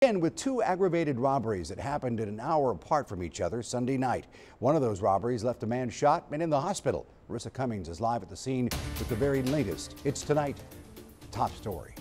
And with two aggravated robberies that happened an hour apart from each other Sunday night. One of those robberies left a man shot and in the hospital. Marissa Cummings is live at the scene with the very latest. It's tonight, top story.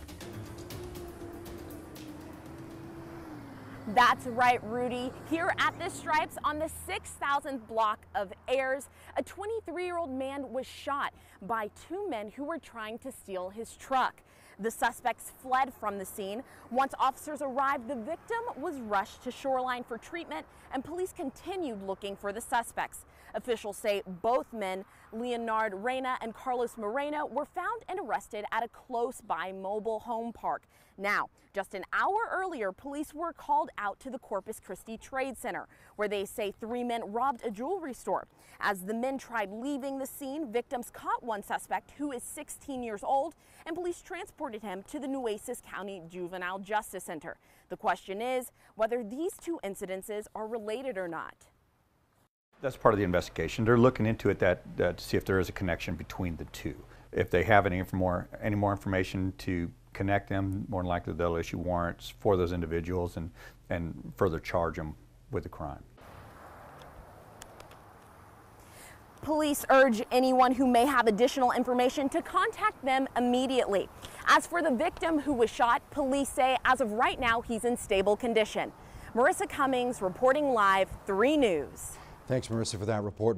That's right, Rudy. Here at the Stripes on the 6,000th block of Ayers, a 23-year-old man was shot by two men who were trying to steal his truck. The suspects fled from the scene. Once officers arrived, the victim was rushed to Shoreline for treatment, and police continued looking for the suspects. Officials say both men, Leonard Reyna and Carlos Moreno, were found and arrested at a close-by mobile home park. Now, just an hour earlier, police were called out to the Corpus Christi Trade Center, where they say three men robbed a jewelry store. As the men tried leaving the scene, victims caught one suspect who is 16 years old, and police transported him to the Nueces County Juvenile Justice Center. The question is whether these two incidences are related or not. That's part of the investigation. They're looking into it to see if there is a connection between the two. If they have any more information to connect them, more than likely they'll issue warrants for those individuals and further charge them with the crime. Police urge anyone who may have additional information to contact them immediately. As for the victim who was shot, police say as of right now he's in stable condition. Marissa Cummings reporting live, 3 News. Thanks, Marissa, for that report.